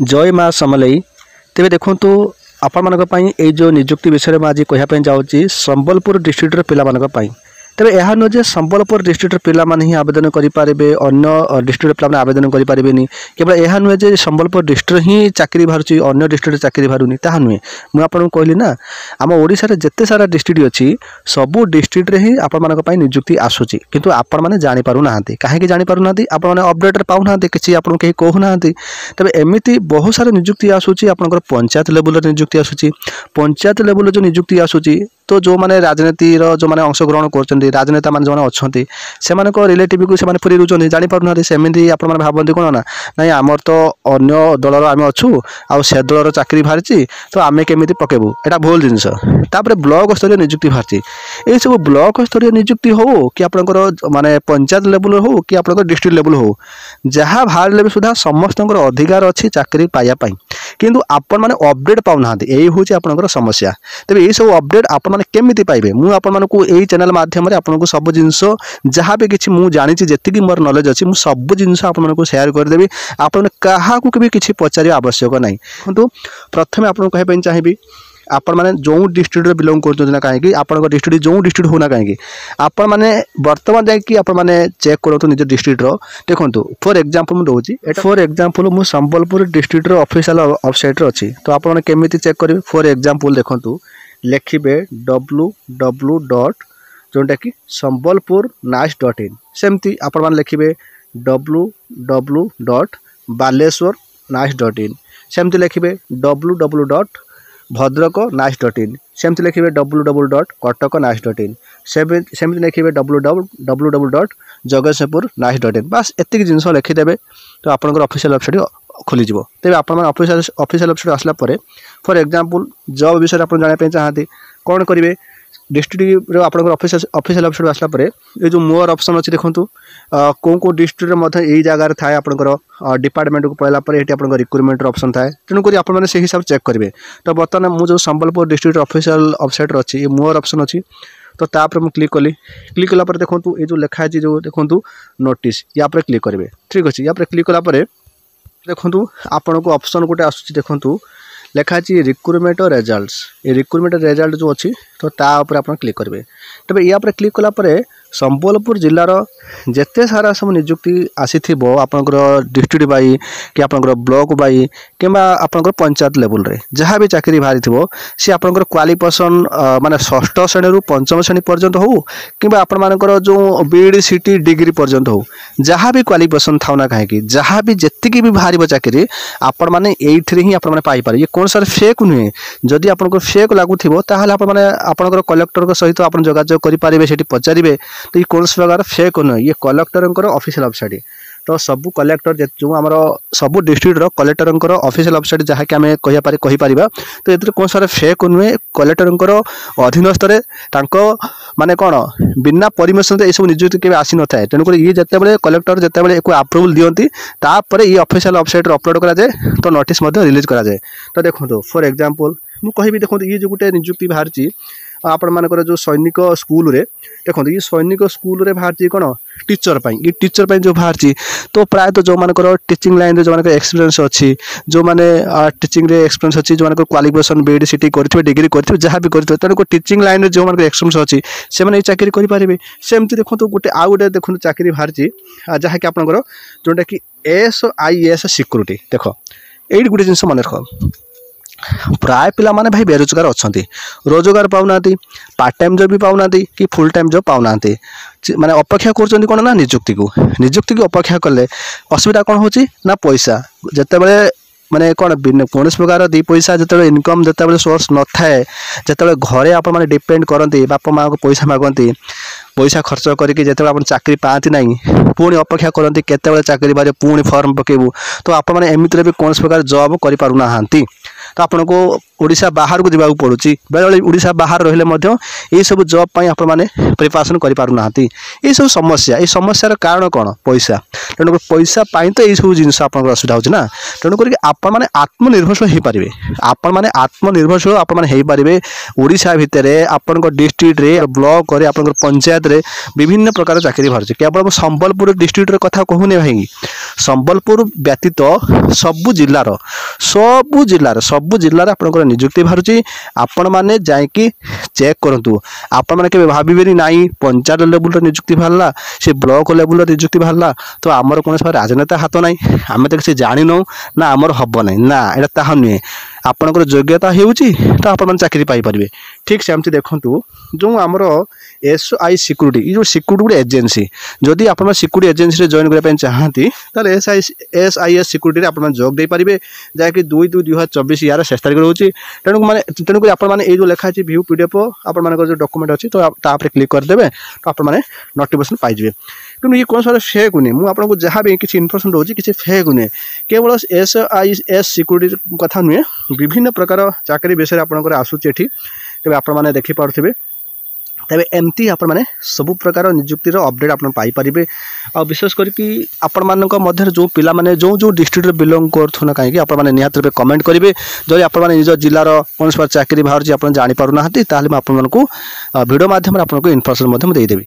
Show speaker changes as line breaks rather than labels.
जय माँ समलई। तेरे देखु आपण मानी ये जो निजुक्ति विषय में आज कहवाई जाऊँगी संबलपुर डिस्ट्रिक्टर पिला तेरे यह नुह जे संबलपुर डिस्ट्रिक्टर पिला ही आवेदन करेंगे अन्य डिस्ट्रिक्ट पिला आवेदन करेंगे केवल यह नुहे जे संबलपुर डिस्ट्रिक्ट ही चाकरी बाहर अन्य डिस्ट्रिक्ट चाकरी बाहर ता नुहे मुझे आपको कहली ना आम ओडिशा रे जिते सारा डिस्ट्रिक्ट अच्छी सबू डिस्ट्रिक्ट ही आपण निजुक्ति आसूची किंतु आपण मैंने जानीपार ना कहीं जानीपार ना आप अपडेट पाऊना किसी आप कहीं कहूना तेज एमती बहुत सारा निजुक्ति आसूची आपंकर पंचायत लेवल निजुक्ति आसूची पंचायत लेवल जो निजुक्ति आसूची तो जो माने राजनीति जो माने अंशग्रहण कर राजनेता मान जो अच्छा से रिलेटिव को से पूरी रुचन जापर ना सेमती आप भावती कौन ना ना आमर तो अन्य दलर आम अच्छू आ से दलर चाकरी बाहरी तो आम केमी पकेबू यहाँ भूल जिनस ब्लॉक स्तर निजुक्ति बाहरी ये सब ब्लॉक स्तर निजुक्ति हो कि आपंकर माने पंचायत लेवल हो कि आप डिस्ट्रिक्ट लेवल हो जहाँ बाहर भी सुधा समस्त अधिकार अच्छी चाकरी पाइबापी किंतु आपण मैंने अपडेट पाऊना यही हूँ आपंकर समस्या तेज ये सब अपडेट आप केमी पाइबे मुझे यही चैनल मध्यम आपको सब जिनस जहाँ भी किसी मुझे जानी जी मोर नॉलेज अच्छी मुझे सब जिनस आपको शेयर करदेवी आप क्या किसी पचार आवश्यक ना किंतु प्रथम आपको कहवाई चाहिए आपण मैंने जो डिस्ट्रिक्ट बिलोंग करना कहीं आप डिस्ट्रिक्ट जो डिस्ट्रिक्ट होना कहीं आपण मैंने बर्तमान जाने चेक करूँ निज डिस्ट्रिक्ट देखो फॉर एग्जांपल मुझे दूसरी फॉर एग्जांपल मुझे संबलपुर डिस्ट्रिक्ट ऑफिशियल वेबसाइट अच्छी तो आप केमी चेक करेंगे फॉर एग्जांपल देखो लिखे www जोटा कि sambalpurnas.in सेमती आपण मैंने लिखे www.baleshwarnas.in सेमती लिखे www.bhadraknas.in सेमती लिखे www.kataknas.in सेमती लिखे www.jagatsinghpurnas.in बस एतिक जिनस लिखिदेवे तो आपंकर ऑफिशियल वेबसाइट खोलीज तेज आप ऑफिशियल वेबसाइट आसला फॉर एग्जांपल जॉब विषय आप जानापी चाहते कौन करेंगे डिस्ट्रिक्ट ऑफिशियल वेबसाइट आसला ये जो मोर ऑप्शन अच्छी देखो कौ डिस्ट्रिक्ट यही जगह थाए आपंकर डिपार्टमेंट को पड़ेगा ये रिक्रुटमेंट ऑप्शन थाए तेणुक आपने से हिसाब चेक करेंगे तो बर्तमान मुझे संबलपुर डिस्ट्रिक्ट ऑफिशियल वेबसाइट अच्छी ये मोर ऑप्शन अच्छी तो तापर मुझे क्लिक कली क्लिक कलापर देखो ये जो लिखाई जो देखो नोटिस या क्लिक करेंगे ठीक अच्छे या क्लिक कलापर देखो आपन को ऑप्शन गोटे आसूँ देखो लिखाई रिक्रुटमेंट रिजल्ट्स ये रिक्रुटमेंट रिजल्ट जो अच्छी तो तापर आप क्लिक करेंगे तब या क्लिक कलापर संबलपुर जिलार जिते सारा सब निजुक्ति आसी आपंकर डिस्ट्रिक्ट बाई कि आपंकर ब्लॉक बाई कि आपंकर पंचायत लेवल रे जहाँ भी चाकरी बाहरी थो सी आपंकर क्वालिफिकेशन माने षष्ठ श्रेणी रु पंचम श्रेणी पर्यंत हो कि आपर जो बीडी सीटी डिग्री पर्यंत हो जहाँ भी क्वालिफिकेशन था ना कहीं जहाँ भी जी भी बाहर चाकरी आपण मैंने ये ही पाइपर ये कौन सर फेक नुहे जदि आपको फेक लगुव ताल आपंकर कलेक्टर सहित आप जोगाजोग करेंगे से पचारे तो ये कौन प्रकार फेक नुहे ये कलेक्टर ऑफिशियल वेबसाइट तो सब कलेक्टर जो आम सब डिस्ट्रिक्टर कलेक्टर ऑफिशियल वेबसाइट जहाँ कि आम कहीपर तो ये कौन सारा फेक नुहे कलेक्टर अधीनस्थ माने कौन बिना परमिशन ये सब निजुक्ति के आसी न था तेणुक ये जिते कलेक्टर जिते अप्रूवल दिखती तापर ये ऑफिशियल वेबसाइट अपलोड कराए तो नोटिस रिलीज कराए तो देखो फॉर एग्जांपल मुझे कहि देखो ये जो गोटे निजुक्ति बाहरी आपण मानकर जो सैनिक स्कूल रे देखो ये सैनिक स्कूल रे बाहर कौन टीचर ये टीचर जो बाहर तो प्रायतः जो मानकर टीचिंग लाइन रे जो मानकर एक्सपीरियंस अच्छी जो माने टीचिंग रे एक्सपीरियंस अच्छी जो मानकर क्वालिफिकेशन बीडी सीटी करथिबे डिग्री करथिबे जहाँ भी करथिबे तेणुक टीचिंग लाइन रे जो मानकर एक्सपीरियंस अच्छी से माने चाकरी करि पारिबे सेमती देखो गोटे आउ गोटे देखो चाकरी बाहर जहाँ कि आपनकर जोटा कि SIS सिक्योरिटी देखो एट गोटे जिनस मन रख प्राय पिला माने भाई बेरोजगार अच्छा रोजगार पाऊना पार्ट टाइम जॉब भी पाऊना कि फुल टाइम जॉब पाऊना माने अपेक्षा कर कौन ना निजुक्ति को अपेक्षा कले असुविधा कौन होची ना पैसा जिते बड़े माने कौन कौन प्रकार दी पैसा जो इनकम जिते सोर्स न थाए जिते घरे आप डिपेंड करती बापा माँ को पैसा मागती पैसा खर्च करके जिते आप चाकरी पाती ना पुणी अपेक्षा करती केते चाकरी बारे पुणी फॉर्म पकेबू तो आप एमती भी कौन प्रकार जॉब करें तो आपन को ओडिशा बाहर को जावाक पड़ुची बेले ओडिशा बाहर रहिले ये सब जॉब पाई आप प्रिपरेशन करि पारु नाहंती ये सब समस्या ये समस्यार कारण कौन पैसा तेणुक पैसा पाई तो ये सब जिनस आप असुविधा होना तेणुक आपण मैंने आत्मनिर्भरशील हो पारे आपण मैंने आत्मनिर्भरशील आप हो पारे ओडिशा भितर आपण डिस्ट्रिक्ट रे ब्लॉक रे आपण पंचायत रे विभिन्न प्रकार चाकरी बाहर केवल संबलपुर डिस्ट्रिक्ट कथा कहूने भाई संबलपुर व्यतीत सबु जिल्लार आपनकर नियुक्ति बाहरुची आपण माने जाइकी चेक करंतु। आपण माने के भाबिबेनी नाही पंचायत लेवल रो नियुक्ति बाहरला से ब्लॉक लेवल रो नियुक्ति बाहरला तो आमर कोन राजनेता हाथ नाही आमे तो किसी जानि नो ना आमर हबो नाही ना एटा ताहा नुहे आपनकर योग्यता हेउची तो आपण माने चाकरी पाई परिबे। ठीक से हमति देखंतु जो आमर SI सिक्यूरिटी ये जो सिक्यूरिटी गुटे एजेंसी जदि आप सिक्यूरिटी एजेंसी जॉइन करने चाहती ताले SIS सिक्यूरिटी आप जॉब दे पारे जहाँकि 2/2/2024 यार 6 तारिख रोचे तेणुक आपने जो लिखा है व्यू PDF आप जो डॉक्यूमेंट अच्छी तो तापर क्लिक करदे तो आपने नोटिफिकेशन पाइबे। कि ये कौन सा फेक नुहे मुझे जहाँ भी किसी इनफर्मेशन रोचे किसी फेक नुहे केवल SIS सिक्यूरिटी कथा नुहे विभिन्न प्रकार चाकरी विषय आपंकर आसूचे एठी तेज आपने देखिपे तेज एमती आपण सब प्रकार नियुक्तिर अपडेट आप पाइपर आ विशेष करके आपण मान जो पिला माने जो डिस्ट्रिक्ट बिलोंग करूँ कहीं आपने निहत रूप कमेंट करेंगे जब आप निज जिलार कौन चाकरी बाहर आप जापार ना आपको भिडियो मध्यम आपको इनफर्मेशन देदेवी।